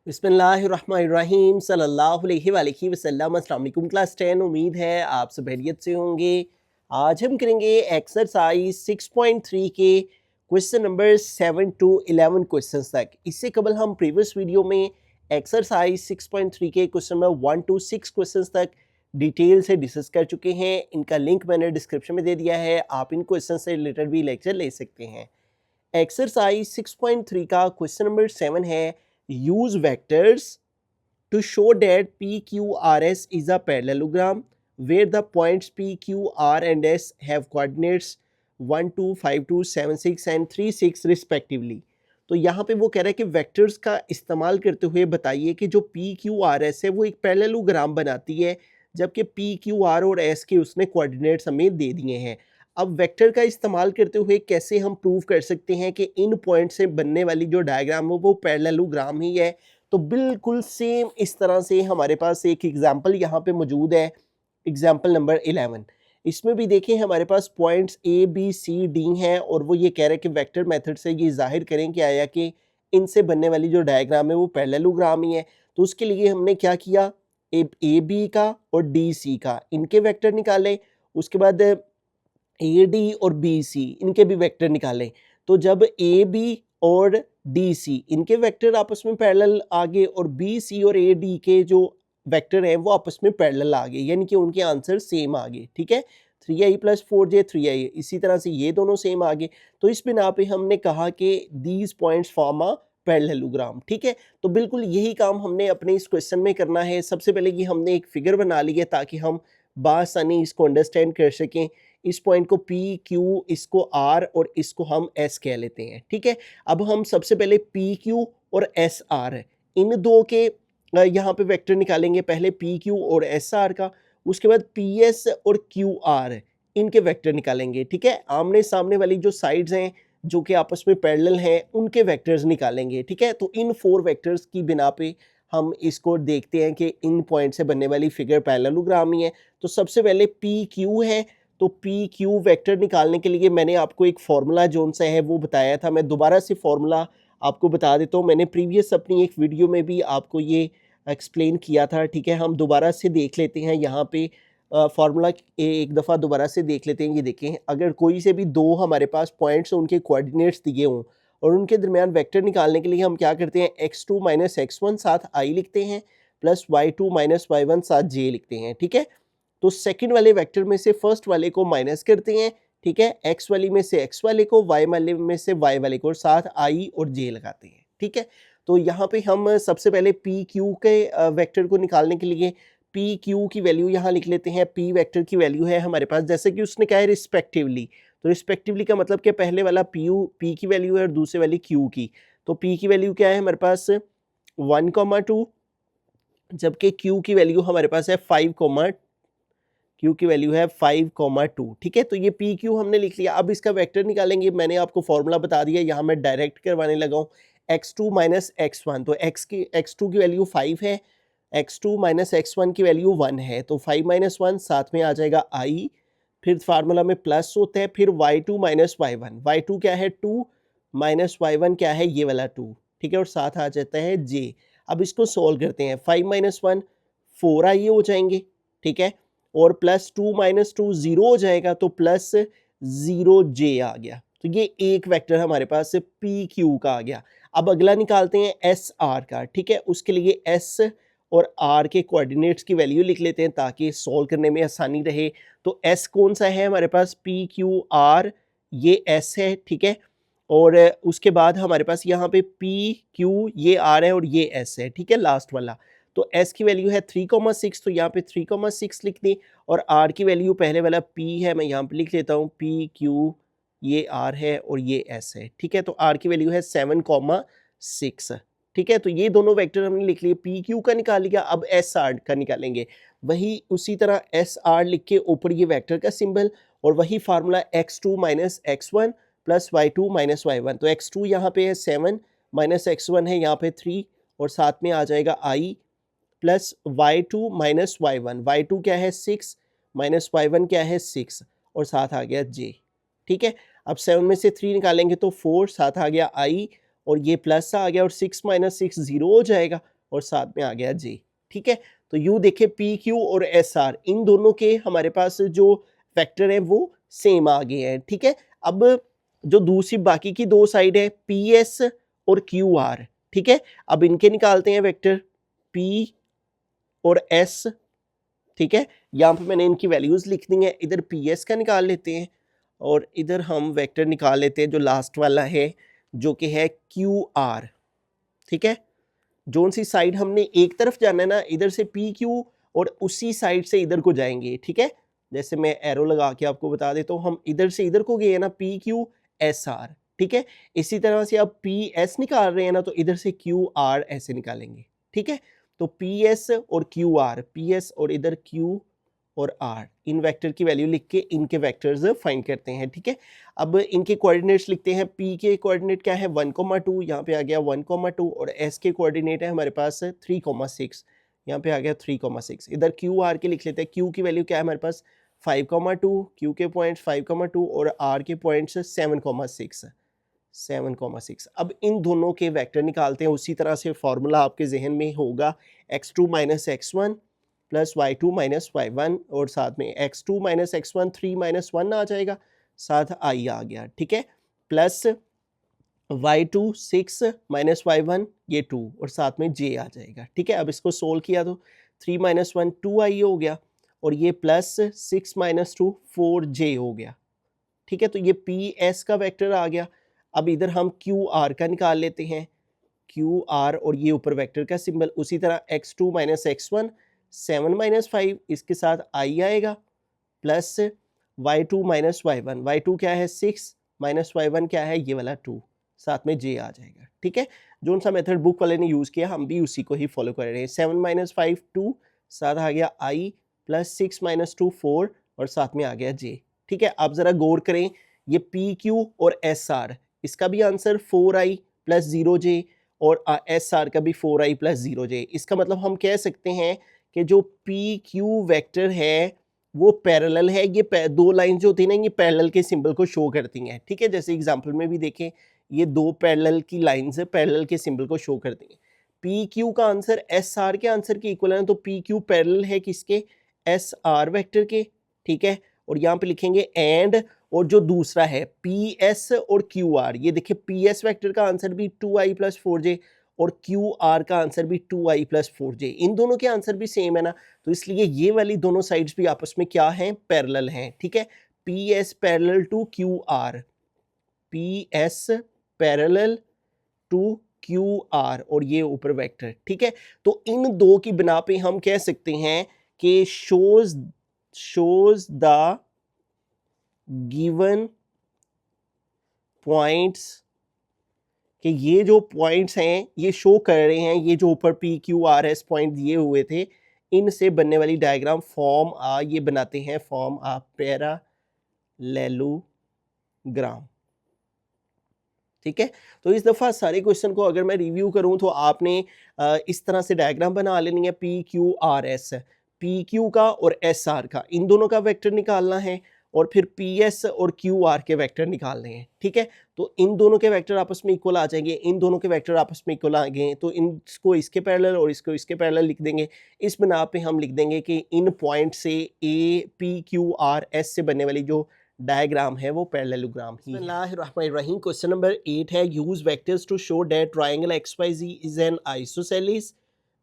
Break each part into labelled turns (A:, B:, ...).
A: बिस्मिल्लाहिर्रहमानिर्रहीम सल्लल्लाहु अलैहि वसल्लम। अस्सलाम वालेकुम क्लास 10। उम्मीद है आप सब खैरियत से होंगे। आज हम करेंगे एक्सरसाइज 6.3 के क्वेश्चन नंबर 7 टू 11 क्वेश्चंस तक। इससे कबल हम प्रीवियस वीडियो में एक्सरसाइज 6.3 के क्वेश्चन नंबर 1 टू 6 क्वेश्चंस तक डिटेल से डिस्कस कर चुके हैं। इनका लिंक मैंने डिस्क्रिप्शन में दे दिया है, आप इन क्वेश्चन से रिलेटेड भी लेक्चर ले सकते हैं। एक्सरसाइज 6.3 का क्वेश्चन नंबर 7 है, use vectors to show that PQRS is a parallelogram where the points P, Q, R and S have coordinates 1, 2, 5, 2, 7, 6 and 3, 6 respectively। तो यहाँ पे वो कह रहा है कि वेक्टर्स का इस्तेमाल करते हुए बताइए कि जो PQRS है वो एक पैरेललोग्राम बनाती है, जबकि PQR और S के उसने कोऑर्डिनेट्स हमें दे दिए हैं। अब वेक्टर का इस्तेमाल करते हुए कैसे हम प्रूव कर सकते हैं कि इन पॉइंट से बनने वाली जो डायग्राम है वो पैरेललोग्राम ही है। तो बिल्कुल सेम इस तरह से हमारे पास एक एग्जांपल यहाँ पे मौजूद है, एग्जांपल नंबर 11। इसमें भी देखें हमारे पास points A B C D हैं और वो ये कह रहे हैं कि वेक्टर मेथड से ये जाहिर करें कि आया कि इनसे बनने वाली जो डायग्राम है वो पैरेललोग्राम ही है। तो उसके लिए हमने क्या किया, ए बी का और डी सी का इनके वेक्टर निकाले, उसके बाद ए डी और बी सी इनके भी वेक्टर निकालें। तो जब ए बी और डी सी इनके वेक्टर आपस में पैरेलल आ गए और बी सी और ए डी के जो वेक्टर हैं वो आपस में पैरेलल आ गए, यानी कि उनके आंसर सेम आ गए। ठीक है, 3i + 4j 3i, इसी तरह से ये दोनों सेम आ गए। तो इस बिना पे हमने कहा कि these points form a parallelogram. ठीक है, तो बिल्कुल यही काम हमने अपने इस क्वेश्चन में करना है। सबसे पहले ये हमने एक फिगर बना ली है ताकि हम बासानी इसको अंडरस्टैंड कर सकें। इस पॉइंट को P, Q, इसको R और इसको हम S कह लेते हैं। ठीक है, अब हम सबसे पहले PQ और SR इन दो के यहाँ पे वेक्टर निकालेंगे। पहले PQ और SR का, उसके बाद PS और QR इनके वेक्टर निकालेंगे। ठीक है, आमने सामने वाली जो साइड्स हैं जो कि आपस में पैरेलल हैं उनके वेक्टर्स निकालेंगे। ठीक है, तो इन 4 वेक्टर्स की बिना पे हम इसको देखते हैं कि इन पॉइंट से बनने वाली फिगर पैरेललोग्राम ही है। तो सबसे पहले PQ है, तो पी क्यू वेक्टर निकालने के लिए मैंने आपको एक फार्मूला जोन सा है वो बताया था। मैं दोबारा से फार्मूला आपको बता देता हूँ, मैंने प्रीवियस अपनी एक वीडियो में भी आपको ये एक्सप्लेन किया था। ठीक है, हम दोबारा से देख लेते हैं। यहाँ पे फार्मूला एक दफ़ा दोबारा से देख लेते हैं। ये देखें, अगर कोई से भी दो हमारे पास पॉइंट्स उनके कोऑर्डिनेट्स दिए हों और उनके दरमियान वेक्टर निकालने के लिए हम क्या करते हैं, x2 - x1 साथ i लिखते हैं प्लस y2 - y1 साथ j लिखते हैं। ठीक है, तो सेकंड वाले वेक्टर में से फर्स्ट वाले को माइनस करते हैं। ठीक है, एक्स वाली में से एक्स वाले को, वाई वाले में से वाई वाले को, और साथ आई और जे लगाते हैं। ठीक है, तो यहाँ पे हम सबसे पहले पी क्यू के वेक्टर को निकालने के लिए पी क्यू की वैल्यू यहाँ लिख लेते हैं। पी वेक्टर की वैल्यू है हमारे पास, जैसे कि उसने कहा है रिस्पेक्टिवली, तो रिस्पेक्टिवली का मतलब कि पहले वाला पी की वैल्यू है और दूसरे वाली क्यू की। तो पी की वैल्यू क्या है हमारे पास 1,2, जबकि क्यू की वैल्यू हमारे पास है 5, क्यू की वैल्यू है 5,2। ठीक है, तो ये पी क्यू हमने लिख लिया। अब इसका वेक्टर निकालेंगे। मैंने आपको फॉर्मूला बता दिया, यहाँ मैं डायरेक्ट करवाने लगा हूँ। x2 - x1, तो x2 की वैल्यू 5 है, x2 - x1 की वैल्यू 1 है, तो 5 - 1 साथ में आ जाएगा i, फिर फार्मूला में प्लस होता है, फिर y2 - y1, y2 क्या है 2 माइनस y1 क्या है ये वाला 2। ठीक है, और साथ आ जाता है j। अब इसको सोल्व करते हैं। 5 - 1 4i हो जाएंगे। ठीक है, और +2 - 2 0 हो जाएगा, तो +0j आ गया। तो ये एक वेक्टर हमारे पास पी क्यू का आ गया। अब अगला निकालते हैं एस आर का। ठीक है, उसके लिए एस और आर के कोऑर्डिनेट्स की वैल्यू लिख लेते हैं ताकि सॉल्व करने में आसानी रहे। तो एस कौन सा है हमारे पास, पी क्यू आर, ये एस है। ठीक है, और उसके बाद हमारे पास यहाँ पे पी क्यू ये आर है और ये एस है। ठीक है, लास्ट वाला। तो s की वैल्यू है 3,6, तो यहाँ पे 3,6 लिख दी, और r की वैल्यू पहले वाला p है, मैं यहाँ पे लिख लेता हूँ p q, ये r है और ये s है। ठीक है, तो r की वैल्यू है 7,6। ठीक है, तो ये दोनों वेक्टर हमने लिख लिए। p q का निकाल लिया, अब s r का निकालेंगे। वही उसी तरह s r लिख के ऊपर ये वेक्टर का सिंबल, और वही formula x2 - x1 plus y2 - y1। तो x2 यहाँ पे है 7 माइनस x1 है यहाँ पे 3, और साथ में आ जाएगा i plus y2 - y1। y2 क्या है 6 माइनस y1 क्या है 6, और साथ आ गया j। ठीक है, अब 7 में से 3 निकालेंगे तो 4, साथ आ गया i, और ये प्लस आ गया, और 6 - 6 0 हो जाएगा। और साथ में आ गया जे। ठीक है, तो यू देखे पी क्यू और एस आर इन दोनों के हमारे पास जो वेक्टर हैं वो सेम आ गए हैं। ठीक है, अब जो दूसरी बाकी की दो साइड है पी एस और क्यू आर, ठीक है, अब इनके निकालते हैं वेक्टर पी और एस। ठीक है, यहाँ पे मैंने इनकी वैल्यूज लिख दी हैं, इधर पी एस का निकाल लेते हैं और इधर हम वेक्टर निकाल लेते हैं जो लास्ट वाला है जो कि है क्यू आर। ठीक है, जोन सी साइड हमने एक तरफ जाना है ना, इधर से पी क्यू और उसी साइड से इधर को जाएंगे। ठीक है, जैसे मैं एरो लगा के आपको बता देता हूँ, हम इधर से इधर को गए ना पी क्यू एस आर। ठीक है, इसी तरह से आप पी एस निकाल रहे हैं ना, तो इधर से क्यू आर ऐसे निकालेंगे। ठीक है, तो पी एस और क्यू आर, पी एस और इधर क्यू और आर, इन वेक्टर की वैल्यू लिख के इनके वेक्टर्स फाइंड करते हैं। ठीक है, अब इनके कोऑर्डिनेट्स लिखते हैं। पी के कोऑर्डिनेट क्या है 1,2, यहाँ पे आ गया 1,2 और एस के कोऑर्डिनेट है हमारे पास 3,6, यहाँ पे आ गया 3,6। इधर क्यू आर के लिख लेते हैं। क्यू की वैल्यू क्या है हमारे पास 5,2, क्यू के पॉइंट्स 5,2 और आर के पॉइंट्स 7,6। अब इन दोनों के वेक्टर निकालते हैं। उसी तरह से फॉर्मूला आपके जहन में होगा x2 minus x1 plus y2 minus y1 और साथ में x2 माइनस x1 3 माइनस 1 आ जाएगा, साथ i आ गया। ठीक है, प्लस y2 6 माइनस y1 ये 2 और साथ में j आ जाएगा। ठीक है, अब इसको सोल्व किया तो 3 माइनस 1 2i हो गया और ये प्लस 6 माइनस 2 4j हो गया। ठीक है, तो ये पी एस का वेक्टर आ गया। अब इधर हम क्यू आर का निकाल लेते हैं, क्यू आर और ये ऊपर वेक्टर का सिंबल। उसी तरह x2 माइनस x1 7 माइनस 5, इसके साथ i आएगा plus y2 minus y1, y2 क्या है 6 माइनस y1 क्या है ये वाला 2, साथ में j आ जाएगा। ठीक है, जो सा मेथड बुक वाले ने यूज़ किया हम भी उसी को ही फॉलो कर रहे हैं। 7 माइनस 5 2, साथ आ गया i प्लस 6 माइनस 2 4 और साथ में आ गया j। ठीक है, आप ज़रा गौर करें, ये पी क्यू और एस आर, इसका भी आंसर 4i प्लस 0j और एस आर का भी 4i प्लस 0j। इसका मतलब हम कह सकते हैं कि जो पी क्यू वेक्टर है वो पैरेलल है। ये दो लाइन जो होती है ना, ये पैरेलल के सिंबल को शो करती हैं। ठीक है, जैसे एग्जांपल में भी देखें, ये दो पैरेलल की लाइंस है, पैरेलल के सिंबल को शो करती हैं। पी क्यू का आंसर एस आर के आंसर के इक्वल है, तो पी क्यू पैरेलल है किसके, एस आर वेक्टर के। ठीक है, और यहाँ पे लिखेंगे एंड, और जो दूसरा है पी एस और क्यू आर, ये देखिए पी एस वैक्टर का आंसर भी 2i प्लस 4j और क्यू आर का आंसर भी 2i प्लस 4j, इन दोनों के आंसर भी सेम है ना, तो इसलिए ये वाली दोनों साइड्स भी आपस में क्या हैं, पैरेलल हैं। ठीक है, P S parallel to Q R, P S parallel to Q R और ये ऊपर वेक्टर। ठीक है, तो इन दो की बिना पे हम कह सकते हैं कि shows the given points, कि ये जो पॉइंट्स हैं ये शो कर रहे हैं, ये जो ऊपर P Q R S point दिए हुए थे इनसे बनने वाली डायग्राम फॉर्म ये बनाते हैं फॉर्म पैरेललोग्राम। ठीक है, तो इस दफ़ा सारे क्वेश्चन को अगर मैं रिव्यू करूं तो आपने इस तरह से डायग्राम बना लेनी है। P Q R S, P Q का और एस आर का, इन दोनों का वेक्टर निकालना है और फिर पी एस और क्यू आर के वेक्टर निकालने हैं। ठीक है, तो इन दोनों के वेक्टर आपस में इक्वल आ जाएंगे, इन दोनों के वेक्टर आपस में इक्वल आ गए तो इसको इसके पैरेलल और इसको इसके पैरेलल लिख देंगे। इस बिना पे हम लिख देंगे कि इन पॉइंट से A P Q R S से बनने वाली जो डायग्राम है वो पैरेललोग्राम ही है। क्वेश्चन नंबर 8 है, use vectors to show that triangle XYZ is an isosceles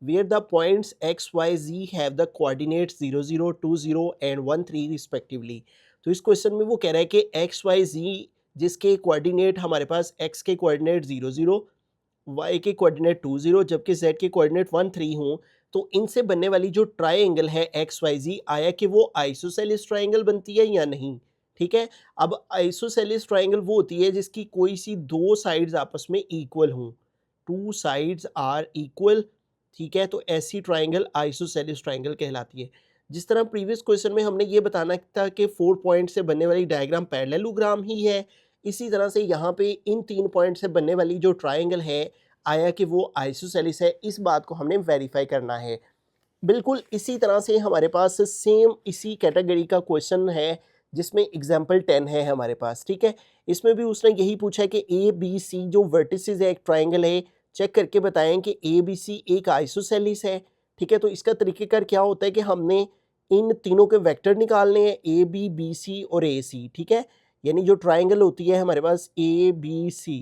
A: where the points XYZ have the coordinates 0 0 2 0 and 1 3 respectively। तो इस क्वेश्चन में वो कह रहा है कि XYZ जिसके कोऑर्डिनेट हमारे पास X के कोऑर्डिनेट 0 0, Y के कोऑर्डिनेट 2 0 जबकि Z के कोऑर्डिनेट 1 3 हों, तो इनसे बनने वाली जो ट्रायंगल है XYZ आया कि वो आइसोसेलेस ट्रायंगल बनती है या नहीं। ठीक है, अब आइसोसेलेस ट्रायंगल वो होती है जिसकी कोई सी दो साइड्स आपस में इक्वल हों, टू साइड्स आर इक्वल। ठीक है, तो ऐसी ट्रायंगल आइसोसेलेस ट्रायंगल कहलाती है। जिस तरह प्रीवियस क्वेश्चन में हमने ये बताना था कि 4 पॉइंट से बनने वाली डायग्राम पैरेललोग्राम ही है, इसी तरह से यहाँ पे इन 3 पॉइंट से बनने वाली जो ट्रायंगल है आया कि वो आइसोसेलेस है, इस बात को हमने वेरीफाई करना है। बिल्कुल इसी तरह से हमारे पास सेम इसी कैटेगरी का क्वेश्चन है जिसमें एग्जाम्पल 10 है हमारे पास। ठीक है, इसमें भी उसने यही पूछा है कि ए बी सी जो वर्टिसेस है एक ट्राइंगल है चेक करके बताएं कि ABC एक आइसोसेलिस है। ठीक है, तो इसका तरीक़ेकार क्या होता है कि हमने इन तीनों के वेक्टर निकालने हैं, AB, BC और AC। ठीक है, यानी जो ट्राइंगल होती है हमारे पास ABC,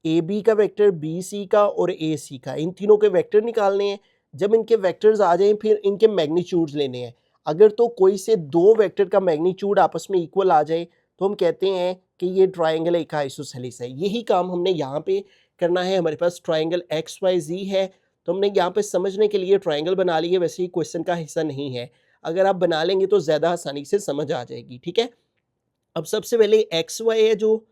A: AB का वेक्टर, BC का और AC का, इन तीनों के वेक्टर निकालने हैं। जब इनके वेक्टर्स आ जाएं फिर इनके मैग्नीट्यूड्स लेने हैं। अगर तो कोई से दो वेक्टर का मैग्नीट्यूड आपस में इक्वल आ जाए तो हम कहते हैं कि ये ट्राइंगल एक आइसोसेलिस है। यही काम हमने यहाँ पे करना है। हमारे पास ट्राइंगल XYZ है, तो हमने यहाँ पे समझने के लिए ट्राइंगल बना लिए, वैसे ही क्वेश्चन का हिस्सा नहीं है। अगर आप बना लेंगे तो ज़्यादा आसानी से समझ आ जाएगी। ठीक है, अब सबसे पहले XY है जो,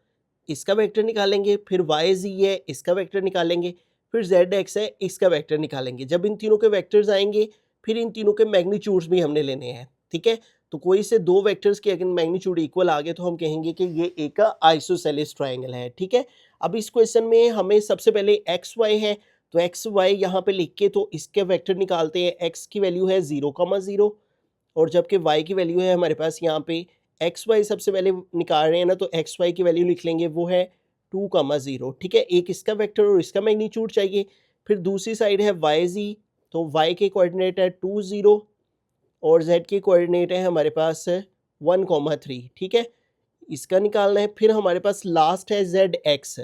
A: इसका वेक्टर निकालेंगे, फिर YZ है, इसका वेक्टर निकालेंगे, फिर ZX है, इसका वेक्टर निकालेंगे। जब इन तीनों के वेक्टर्स आएंगे फिर इन तीनों के मैग्नीट्यूड्स भी हमने लेने हैं। ठीक है, तो कोई से दो वेक्टर्स के अगर मैग्नीट्यूड इक्वल आ गए तो हम कहेंगे कि ये एक आइसोसेलिस ट्राइंगल है। ठीक है, अब इस क्वेश्चन में हमें सबसे पहले XY है, तो XY यहाँ पे लिख के तो इसके वेक्टर निकालते हैं। X की वैल्यू है 0,0 और जबकि Y की वैल्यू है हमारे पास यहाँ पे, XY सबसे पहले निकाल रहे हैं ना, तो XY की वैल्यू लिख लेंगे, वो है 2,0। ठीक है, एक इसका वेक्टर और इसका मैग्नीट्यूड चाहिए। फिर दूसरी साइड है YZ, तो Y के कोऑर्डिनेट है 2, 0 और Z के कोऑर्डिनेट है हमारे पास 1,3। ठीक है, इसका निकालना है। फिर हमारे पास लास्ट है ZX।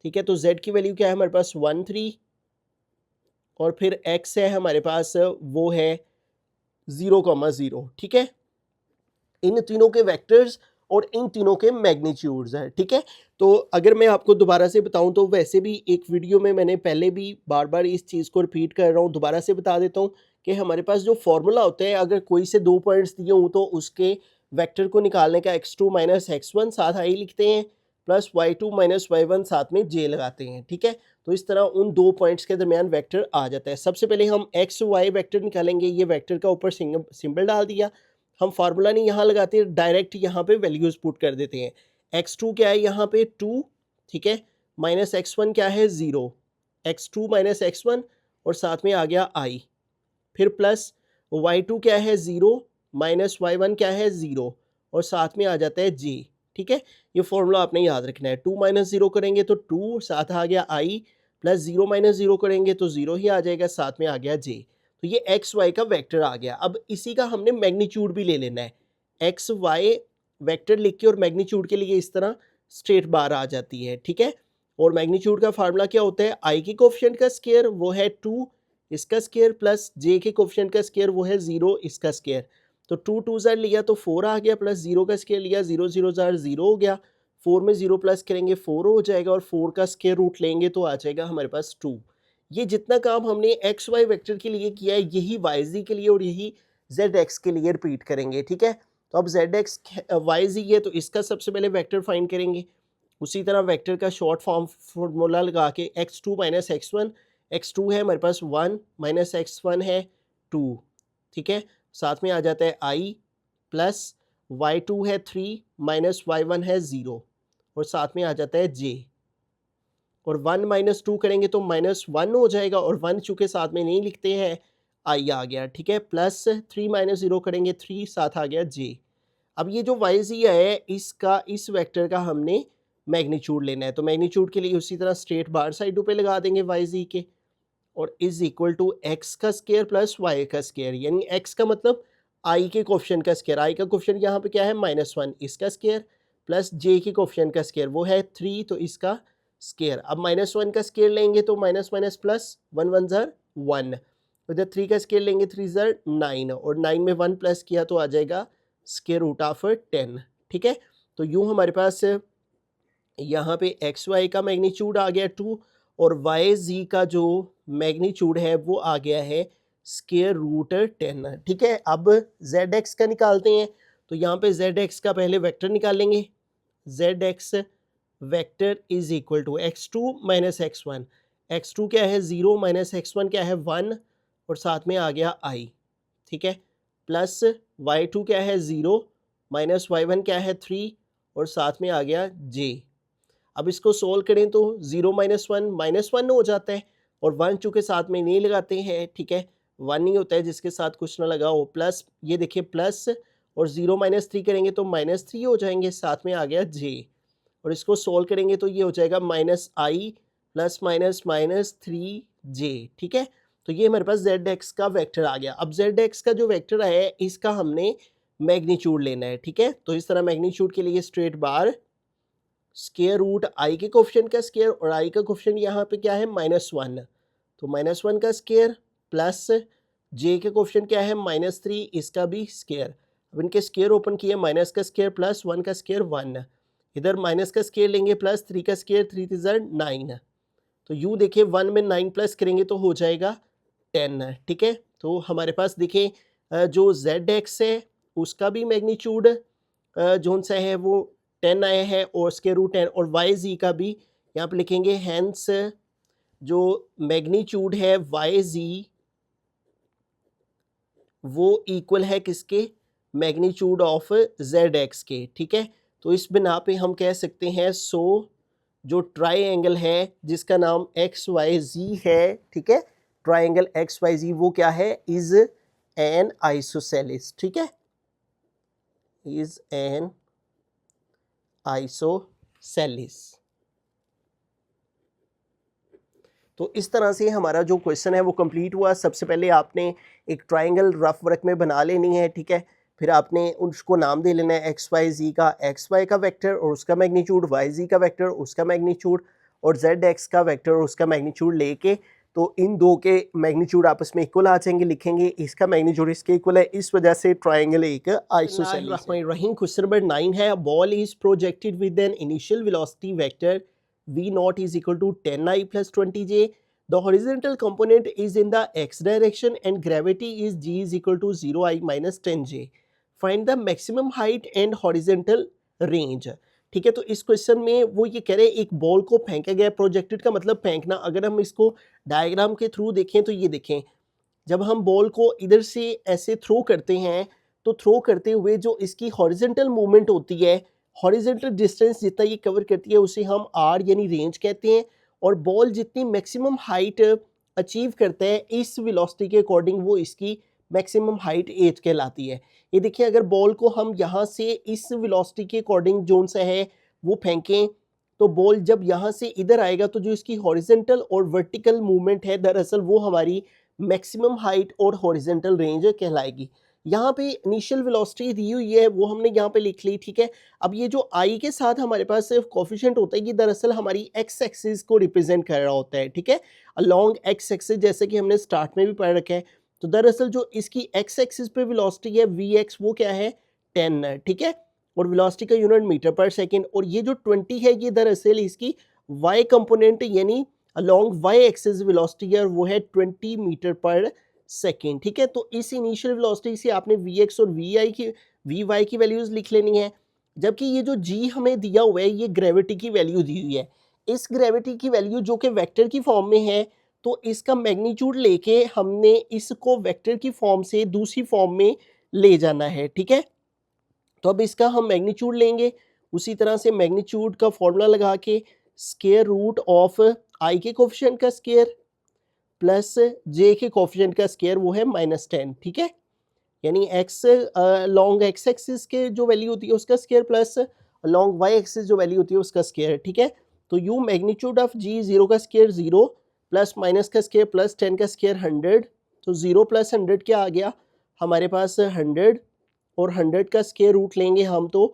A: ठीक है, तो Z की वैल्यू क्या है हमारे पास 1, 3 और फिर X है हमारे पास, वो है 0,0। ठीक है, इन तीनों के वेक्टर्स और इन तीनों के मैग्नीट्यूड्स हैं। ठीक है, तो अगर मैं आपको दोबारा से बताऊं तो वैसे भी एक वीडियो में मैंने पहले भी बार बार इस चीज़ को रिपीट कर रहा हूं, दोबारा से बता देता हूं कि हमारे पास जो फॉर्मूला होता है, अगर कोई से दो पॉइंट्स दिए हों तो उसके वेक्टर को निकालने का x2 माइनस x1 साथ आई लिखते हैं, प्लस y2 माइनस y1 साथ में j लगाते हैं। ठीक है, तो इस तरह उन दो पॉइंट्स के दरमियान वेक्टर आ जाता है। सबसे पहले हम एक्स वाई वेक्टर निकालेंगे। ये वेक्टर का ऊपर सिंबल डाल दिया, हम फार्मूला नहीं यहाँ लगाते, डायरेक्ट यहाँ पे वैल्यूज पुट कर देते हैं। x2 क्या है यहाँ पे 2, ठीक है, माइनस x1 क्या है 0, x2 माइनस x1 और साथ में आ गया i, फिर प्लस y2 क्या है 0 माइनस y1 क्या है 0 और साथ में आ जाता है j। ठीक है, ये फॉर्मूला आपने याद रखना है। 2 माइनस 0 करेंगे तो 2, साथ आ गया i, प्लस 0 माइनस 0 करेंगे तो 0 ही आ जाएगा, साथ में आ गया j। तो ये एक्स वाई का वेक्टर आ गया। अब इसी का हमने मैग्नीट्यूड भी ले लेना है। एक्स वाई वेक्टर लिख के और मैग्नीट्यूड के लिए इस तरह स्ट्रेट बार आ जाती है। ठीक है, और मैग्नीट्यूड का फार्मूला क्या होता है, आई के कोफिशिएंट का स्क्वायर वो है 2 इसका स्क्वायर, प्लस जे के कोफिशिएंट का स्क्वायर वो है 0 इसका स्क्वायर। तो 2 2 ज़ार लिया तो 4 आ गया, प्लस 0 का स्क्वायर लिया 0 0 ज़ार 0 हो गया, 4 में 0 प्लस करेंगे 4 हो जाएगा और 4 का स्क्वायर रूट लेंगे तो आ जाएगा हमारे पास 2। ये जितना काम हमने एक्स वाई वेक्टर के लिए किया है यही वाई जी के लिए और यही जेड एक्स के लिए रिपीट करेंगे। ठीक है, तो अब जेड एक्स वाई जी है तो इसका सबसे पहले वेक्टर फाइंड करेंगे। उसी तरह वेक्टर का शॉर्ट फॉर्म फॉर्मूला लगा के x2 माइनस x1, x2 है हमारे पास 1 माइनस x1 है 2। ठीक है, साथ में आ जाता है i, प्लस y2 है 3 माइनस y1 है 0 और साथ में आ जाता है j, और 1 माइनस 2 करेंगे तो माइनस 1 हो जाएगा और 1 चूँकि साथ में नहीं लिखते हैं आई आ गया। ठीक है, प्लस 3 माइनस 0 करेंगे 3, साथ आ गया j। अब ये जो वाई जी है इसका, इस वेक्टर का हमने मैग्नीट्यूड लेना है, तो मैग्नीट्यूड के लिए उसी तरह स्ट्रेट बार साइडों पे लगा देंगे वाई जी के, और इज इक्वल टू एक्स का स्क्वायर प्लस वाई का स्क्वायर, यानी एक्स का मतलब आई के कोफिशिएंट का स्क्वायर, आई का कोफिशिएंट यहाँ पे क्या है -1 इसका स्क्वायर, प्लस जे के कोफिशिएंट का स्क्वायर वो है 3 तो इसका स्क्वायर। अब -1 का स्क्वायर लेंगे तो माइनस माइनस प्लस 1 1 ज़ार 1, उधर 3 का स्क्वायर लेंगे 3 ज़ार 9 और 9 में 1 प्लस किया तो आ जाएगा स्क्वायर रूट ऑफ 10। ठीक है, तो यूँ हमारे पास यहाँ पे एक्स वाई का मैग्नीट्यूड आ गया 2 और वाई जी का जो मैग्नीट्यूड है वो आ गया है स्क्वायर रूट 10। ठीक है, अब जेड एक्स का निकालते हैं, तो यहाँ पे जेड एक्स का पहले वेक्टर निकालेंगे। Z X vector is equal to x2 minus x1, x2 क्या है 0 माइनस x1 क्या है 1 और साथ में आ गया i। ठीक है, प्लस y2 क्या है 0 माइनस y1 क्या है 3 और साथ में आ गया j। अब इसको सोल्व करें तो 0 माइनस 1 हो जाता है और 1 चूँकि साथ में नहीं लगाते हैं, ठीक है, 1 नहीं होता है जिसके साथ कुछ ना लगा हो, प्लस ये देखिए प्लस और 0 माइनस 3 करेंगे तो -3 हो जाएंगे, साथ में आ गया j और इसको सोल्व करेंगे तो ये हो जाएगा -i plus minus minus 3j, ठीक है। तो ये हमारे पास जेड एक्स का वेक्टर आ गया। अब जेड एक्स का जो वेक्टर है इसका हमने मैग्नीट्यूड लेना है, ठीक है। तो इस तरह मैग्नीट्यूड के लिए straight bar square root I के कोफिशिएंट का स्क्वायर, और आई का कोफिशिएंट यहाँ पे क्या है -1, तो -1 का स्क्वायर प्लस जे के कोफिशिएंट क्या है -3, इसका भी स्क्वायर। अब इनके स्क्वायर ओपन किए, माइनस का स्क्वायर प्लस 1 का स्क्वायर 1, इधर माइनस का स्क्वायर लेंगे प्लस 3 का स्क्वायर, 3 3 9, तो यूँ देखिए 1 में 9 प्लस करेंगे तो हो जाएगा 10, ठीक है। तो हमारे पास देखिए जो जेड एक्स है उसका भी मैग्नीट्यूड जोन सा है वो 10 आया है, और स्क्वायर रूट 10, और वाई जी का भी यहाँ पे लिखेंगे, हैंस जो मैग्नीट्यूड है वाई जी वो इक्वल है किसके, मैग्नीट्यूड ऑफ जेड एक्स के, ठीक है। तो इस बिना पे हम कह सकते हैं सो जो ट्राइंगल है जिसका नाम एक्स वाई जी है, ठीक है, ट्राइंगल एक्स वाई जी वो क्या है, इज एन आइसोसेलिस, ठीक है, इज एन आइसोसेलिस। तो इस तरह से हमारा जो क्वेश्चन है वो कंप्लीट हुआ। सबसे पहले आपने एक ट्राइंगल रफ वर्क में बना लेनी है, ठीक है। फिर आपने उसको नाम दे लेना है एक्स वाई जी का, एक्स वाई का वेक्टर और उसका मैग्नीट्यूड, वाई जी का वेक्टर उसका मैग्नीट्यूड, और जेड एक्स का वेक्टर और उसका मैग्नीट्यूड लेके, तो इन दो के मैग्नीट्यूड आपस में इक्वल आ जाएंगे, लिखेंगे इसका मैग्नीट्यूड इसके इक्वल है, इस वजह से ट्राइंगल एक आइसोसेलिस है। क्वेश्चन नंबर 9 है, ball is projected with an initial velocity vector v naught is equal to 10i plus 20j. The horizontal component is in the x direction and gravity is g is equal to 0i minus 10j. Find the maximum height and horizontal range. ठीक है, तो इस question में वो ये कह रहे हैं एक बॉल को फेंका गया, प्रोजेक्टेड का मतलब फेंकना। अगर हम इसको डायग्राम के थ्रू देखें तो ये देखें, जब हम बॉल को इधर से ऐसे थ्रो करते हैं तो थ्रो करते हुए जो इसकी हॉरिजेंटल मूवमेंट होती है, हॉरिजेंटल डिस्टेंस जितना ये कवर करती है उसे हम आर यानी रेंज कहते हैं, और बॉल जितनी मैक्सिमम हाइट अचीव करता है इस वेलोसिटी के अकॉर्डिंग वो इसकी मैक्सिमम हाइट एज कहलाती है। ये देखिए, अगर बॉल को हम यहाँ से इस वेलोसिटी के अकॉर्डिंग जोन सा है वो फेंकें तो बॉल जब यहाँ से इधर आएगा तो जो इसकी हॉरिजेंटल और वर्टिकल मूवमेंट है दरअसल वो हमारी मैक्सिमम हाइट और हॉरिजेंटल रेंज कहलाएगी। यहाँ पे इनिशियल वेलोसिटी दी हुई है वो हमने यहाँ पे लिख ली, ठीक है। अब ये जो आई के साथ हमारे पास सिर्फ कोफिशिएंट होता है, ये दरअसल हमारी एक्स एक्सिस को रिप्रेजेंट कर रहा होता है, ठीक है, अलोंग एक्स एक्सिस, जैसे कि हमने स्टार्ट में भी पढ़ रखा है। तो दरअसल जो इसकी एक्स एक्सिस पे वेलोसिटी है वी एक्स वो क्या है 10, ठीक है, और वेलोसिटी का यूनिट मीटर पर सेकेंड, और ये जो 20 है ये दरअसल इसकी वाई कंपोनेंट यानी अलोंग वाई एक्सिस वेलोसिटी है, और वो है 20 मीटर पर सेकेंड, ठीक है। तो इस इनिशियल वेलोसिटी से आपने वी एक्स और वी वाई की वैल्यूज लिख लेनी है, जबकि ये जो जी हमें दिया हुआ है ये ग्रेविटी की वैल्यू दी हुई है। इस ग्रेविटी की वैल्यू जो कि वेक्टर की फॉर्म में है, तो इसका मैग्नीट्यूड लेके हमने इसको वेक्टर की फॉर्म से दूसरी फॉर्म में ले जाना है, ठीक है। तो अब इसका हम मैग्नीट्यूड लेंगे, उसी तरह से मैग्नीट्यूड का फॉर्मूला लगा के स्क्वायर रूट ऑफ आई के कोफिशिएंट का स्क्वायर प्लस जे के कोफिशिएंट का स्क्वायर वो है -10, ठीक है, यानी एक्स लॉन्ग एक्स एक्सिस के जो वैल्यू होती है उसका square plus long Y axis जो वैल्यू होती है उसका स्क्वायर, ठीक है। तो यू मैग्नीट्यूड ऑफ जी 0 का स्क्वायर 0 प्लस माइनस का स्क्वायर प्लस 10 का स्क्वायर 100, तो 0 प्लस 100 क्या आ गया हमारे पास 100, और 100 का स्क्वायर रूट लेंगे हम तो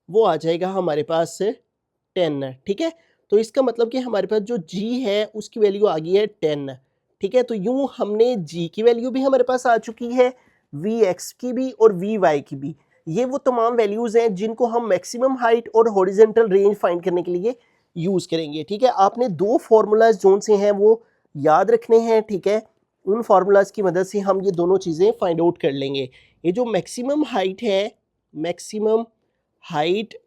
A: वो आ जाएगा हमारे पास 10, ठीक है। तो इसका मतलब कि हमारे पास जो g है उसकी वैल्यू आ गई है 10, ठीक है। तो यूँ हमने g की वैल्यू भी हमारे पास आ चुकी है, वी एक्स की भी और वी वाई की भी। ये वो तमाम वैल्यूज़ हैं जिनको हम मैक्सिमम हाइट और हॉरिजेंटल रेंज फाइंड करने के लिए यूज़ करेंगे, ठीक है। आपने दो फार्मूलाज जोन से हैं वो याद रखने हैं, ठीक है। उन फार्मूलाज की मदद से हम ये दोनों चीज़ें फाइंड आउट कर लेंगे। ये जो मैक्सिमम हाइट है, मैक्सिमम हाइट,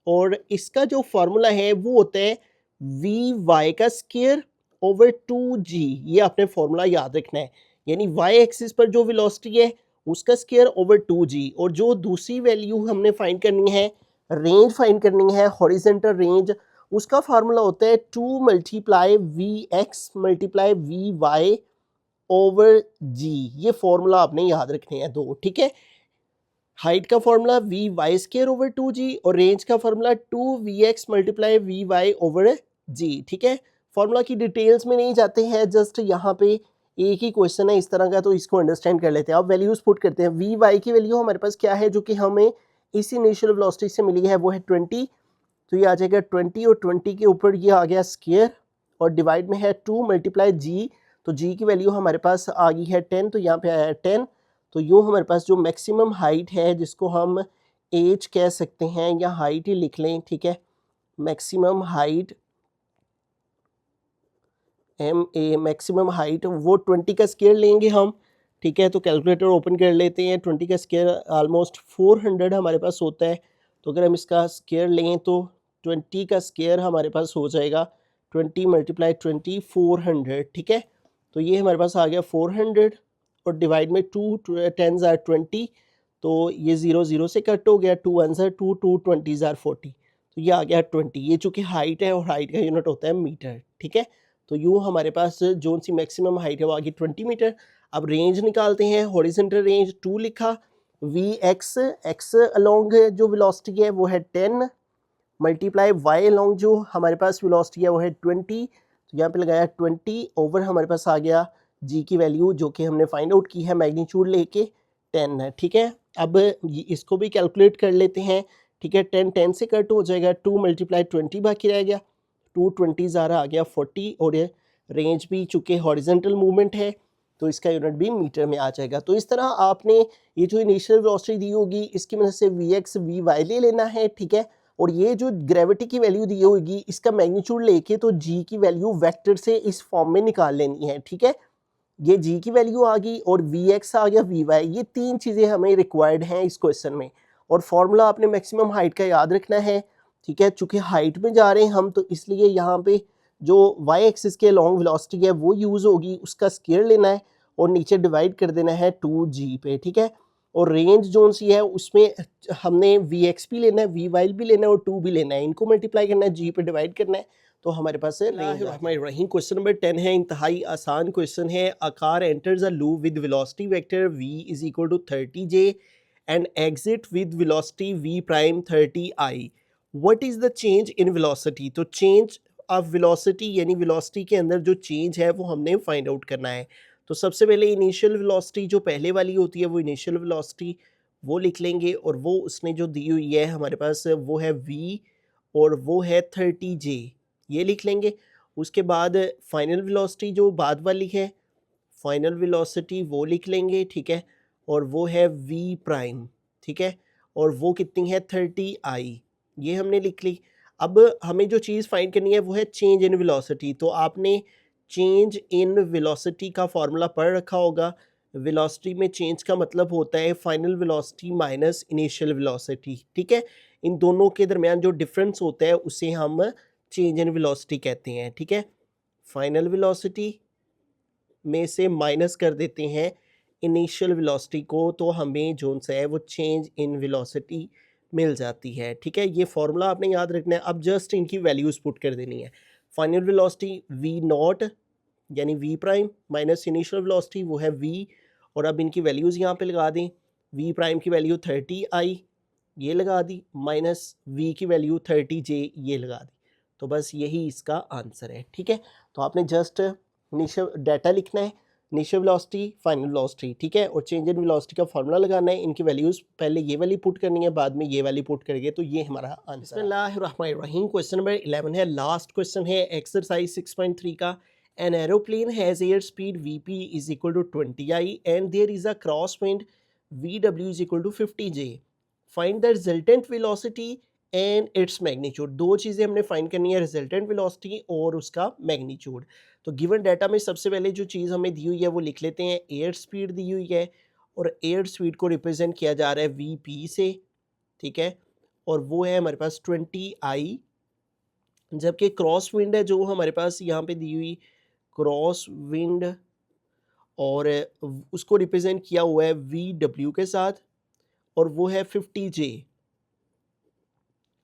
A: और इसका जो फार्मूला है वो होता है वी वाई का स्क्वायर ओवर 2g, ये आपने फार्मूला याद रखना है, यानी वाई एक्सिस पर जो वेलोसिटी है उसका स्क्वायर ओवर 2g, और जो दूसरी वैल्यू हमने फाइंड करनी है, रेंज फाइंड करनी है, हॉरिजेंटल रेंज, उसका फार्मूला होता है 2 multiply v x multiply v y over g. ये फार्मूला आपने याद रखने हैं दो, ठीक है। हाइट का formula v y square over 2g, और रेंज का formula 2 v x multiply v y over g, ठीक है। फार्मूला की डिटेल्स में नहीं जाते हैं, जस्ट यहाँ पे एक ही क्वेश्चन है इस तरह का, तो इसको अंडरस्टैंड कर लेते हैं। अब वैल्यूज पुट करते हैं। वी वाई की वैल्यू हमारे पास क्या है जो कि हमें इस इनिशियल वेलोसिटी से मिली है, वो है 20। तो ये आ जाएगा 20 और 20 के ऊपर ये आ गया स्क्वायर और डिवाइड में है 2 मल्टीप्लाई जी। तो जी की वैल्यू हमारे पास आ गई है 10, तो यहाँ पे आया है 10। तो यूँ हमारे पास जो मैक्सिमम हाइट है जिसको हम एज कह सकते हैं या हाइट ही लिख लें, ठीक है, मैक्सिमम हाइट मैक्सिमम हाइट वो 20 का स्क्वायर लेंगे हम, ठीक है। तो कैलकुलेटर ओपन कर लेते हैं। 20 का स्क्वायर ऑलमोस्ट 400 हमारे पास होता है। तो अगर हम इसका स्क्वायर लें तो 20 का स्क्वायर हमारे पास हो जाएगा 20 मल्टीप्लाई 20 400, ठीक है। तो ये हमारे पास आ गया 400 और डिवाइड में 2 10 ज़ार 20, तो ये 0 0 से कट हो गया, 2 1 ज़ार 2 2 20 ज़ार 40, तो ये आ गया 20। ये चूँकि हाइट है और हाइट का यूनिट होता है मीटर, ठीक है। तो यूँ हमारे पास जो सी मैक्सिमम हाइट है वो आ गई 20 मीटर। अब रेंज निकालते हैं। हॉरिजॉन्टल रेंज 2 लिखा, वी एक्स अलोंग जो वेलोसिटी है वो है 10 मल्टीप्लाई वाई अलोंग जो हमारे पास वेलोसिटी है वो है 20। तो यहाँ पे लगाया 20 ओवर हमारे पास आ गया जी की वैल्यू जो कि हमने फाइंड आउट की है मैग्नीट्यूड लेके 10 है, ठीक है। अब इसको भी कैलकुलेट कर लेते हैं, ठीक है। 10 10 से कट हो जाएगा, 2 मल्टीप्लाई 20 बाकी रह गया, 2 20 ज़ारा आ गया 40 और ये रेंज भी चूँकि हॉरिजॉन्टल मूवमेंट है तो इसका यूनिट भी मीटर में आ जाएगा। तो इस तरह आपने ये जो इनिशियल वेलोसिटी दी होगी इसकी मदद से वी एक्स वी वाई ले लेना है, ठीक है। और ये जो ग्रेविटी की वैल्यू दी होगी इसका मैग्नीट्यूड लेके तो जी की वैल्यू वेक्टर से इस फॉर्म में निकाल लेनी है, ठीक है। ये जी की वैल्यू आ गई और वी एक्स आ गया, वी वाई, ये तीन चीज़ें हमें रिक्वायर्ड हैं इस क्वेश्चन में। और फार्मूला आपने मैक्सिमम हाइट का याद रखना है, ठीक है। चूँकि हाइट में जा रहे हैं हम तो इसलिए यहाँ पे जो वाई एक्सिस के लॉन्ग वेलोसिटी है वो यूज़ होगी, उसका स्क्वायर लेना है और नीचे डिवाइड कर देना है 2g पे, ठीक है। और रेंज जोन सी है उसमें हमने वी एक्स भी लेना है, वी वाई भी लेना है और 2 भी लेना है, इनको मल्टीप्लाई करना है, जी पे डिवाइड करना है, तो हमारे पास रहीम क्वेश्चन नंबर 10 है। इंतहाई आसान क्वेश्चन है। A car enters a loop with velocity vector v is equal to 30j and exit with velocity v prime 30i। What is the change in velocity? तो चेंज ऑफ वेलोसिटी यानी velocity के अंदर जो change है वो हमने find out करना है। तो सबसे पहले इनिशियल वेलोसिटी जो पहले वाली होती है वो इनिशियल वेलोसिटी वो लिख लेंगे और वो उसने जो दी हुई है हमारे पास वो है v और वो है 30j, ये लिख लेंगे। उसके बाद फाइनल वेलोसिटी जो बाद वाली है, फाइनल वेलोसिटी वो लिख लेंगे, ठीक है। और वो है v प्राइम, ठीक है। और वो कितनी है 30i, ये हमने लिख ली। अब हमें जो चीज़ फाइंड करनी है वो है चेंज इन वेलोसिटी। तो आपने चेंज इन वेलोसिटी का फॉर्मूला पढ़ रखा होगा। वेलोसिटी में चेंज का मतलब होता है final velocity minus initial velocity, ठीक है। इन दोनों के दरमियान जो डिफरेंस होता है उसे हम चेंज इन वेलोसिटी कहते हैं, ठीक है। फाइनल वेलोसिटी में से माइनस कर देते हैं इनिशियल वेलोसिटी को तो हमें जो सा है वो चेंज इन वेलोसिटी मिल जाती है, ठीक है। ये फॉर्मूला आपने याद रखना है। अब जस्ट इनकी वैल्यूज़ पुट कर देनी है। फाइनल वेलोसिटी वी नॉट यानी V prime minus initial velocity वो है वी, और अब इनकी वैल्यूज़ यहाँ पे लगा दें। वी प्राइम की वैल्यू 30i ये लगा दी, माइनस वी की वैल्यू 30j ये लगा दी। तो बस यही इसका आंसर है, ठीक है। तो आपने जस्ट इनिशियल डाटा लिखना है, इनिशियल वेलोसिटी फाइनल वेलोसिटी, ठीक है। और चेंज इन वेलोसिटी का फार्मूला लगाना है। इनकी वैल्यूज़ पहले ये वाली पुट करनी है, बाद में ये वाली पुट करेंगे, तो ये हमारा आंसर। बिस्मिल्लाहिर्रहमानिर्रहीम। क्वेश्चन नंबर 11 है, लास्ट क्वेश्चन है एक्सरसाइज 6.3 का। An aeroplane has airspeed Vp is equal to 20i and there is a crosswind Vw is equal to 50j. Find the resultant velocity and its magnitude. दो चीज़ें हमने find करनी है, resultant velocity और उसका magnitude. तो given data में सबसे पहले जो चीज़ हमें दी हुई है वो लिख लेते हैं। एयर स्पीड दी हुई है और एयर स्पीड को रिप्रेजेंट किया जा रहा है वी से, ठीक है। और वो है हमारे पास 20i, जबकि क्रॉस विंड है जो हमारे पास यहाँ पे दी हुई क्रॉस विंड और उसको रिप्रेजेंट किया हुआ है वी के साथ और वो है 50j।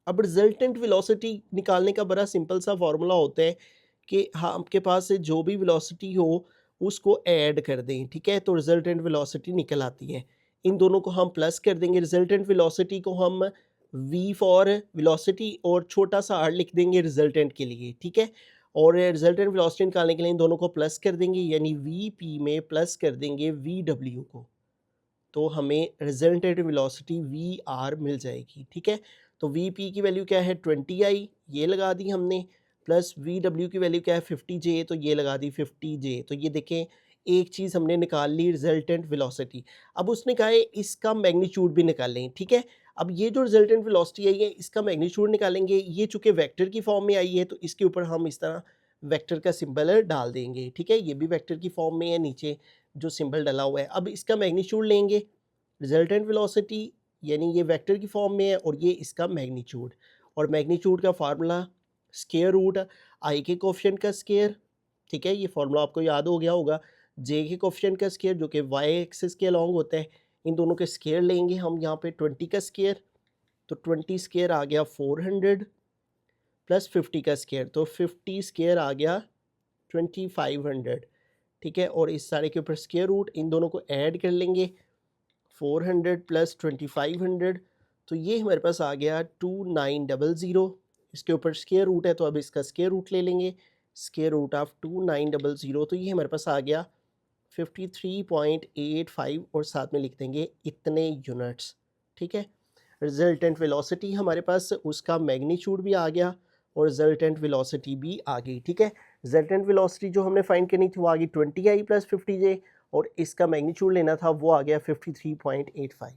A: अब रिजल्टेंट वेलोसिटी निकालने का बड़ा सिंपल सा फॉर्मूला होता है कि हाँ आपके पास से जो भी वेलोसिटी हो उसको ऐड कर दें, ठीक है। तो रिजल्टेंट वेलोसिटी निकल आती है। इन दोनों को हम प्लस कर देंगे। रिजल्टेंट वेलोसिटी को हम v फॉर वेलोसिटी और छोटा सा r लिख देंगे रिजल्टेंट के लिए, ठीक है। और रिजल्टेंट वेलोसिटी निकालने के लिए इन दोनों को प्लस कर देंगे, यानी वी पी में प्लस कर देंगे वी डब्ल्यू को, तो हमें रिजल्टेंट वेलोसिटी वी आर मिल जाएगी। ठीक है, तो वी पी की वैल्यू क्या है 20 आई, ये लगा दी हमने, प्लस वी डब्ल्यू की वैल्यू क्या है 50 जे, तो ये लगा दी 50 जे। तो ये देखें एक चीज़ हमने निकाल ली रिजल्टेंट वेलोसिटी। अब उसने कहा है इसका मैग्नीट्यूड भी निकालें। ठीक है, अब ये जो रिजल्टेंट वेलोसिटी आई है इसका मैग्नीट्यूड निकालेंगे। ये चूँकि वेक्टर की फॉर्म में आई है तो इसके ऊपर हम इस तरह वेक्टर का सिंबल डाल देंगे। ठीक है, ये भी वेक्टर की फॉर्म में है, नीचे जो सिंबल डला हुआ है। अब इसका मैग्नीट्यूड लेंगे, रिजल्टेंट वेलोसिटी यानी ये वेक्टर की फॉर्म में है और ये इसका मैग्नीट्यूड, और मैग्नीट्यूड का फार्मूला स्क्वायर रूट आई के कोफिशिएंट का स्क्वायर। ठीक है, ये फार्मूला आपको याद हो गया होगा, जे के कोफिशिएंट का स्क्वायर जो कि वाई एक्सिस के अलॉन्ग होता है, इन दोनों के स्क्वायर लेंगे हम यहाँ पे 20 का स्क्वायर, तो 20 स्क्वायर आ गया 400 प्लस 50 का स्क्वायर, तो 50 स्क्वायर आ गया 2500। ठीक है, और इस सारे के ऊपर स्क्वायर रूट, इन दोनों को ऐड कर लेंगे 400 प्लस 2500, तो ये हमारे पास आ गया 2900। इसके ऊपर स्क्वायर रूट है तो अब इसका स्क्वायर रूट ले लेंगे, स्क्वायर रूट ऑफ 2900, तो ये हमारे पास आ गया 53.85 और साथ में लिख देंगे इतने यूनिट्स। ठीक है, रिजल्टेंट वेलोसिटी हमारे पास उसका मैग्नीट्यूड भी आ गया और रिजल्टेंट वेलोसिटी भी आ गई। ठीक है, रिजल्टेंट वेलोसिटी जो हमने फाइंड करनी थी वो आ गई 20 आई प्लस 50 जे, और इसका मैग्नीट्यूड लेना था वो आ गया 53.85।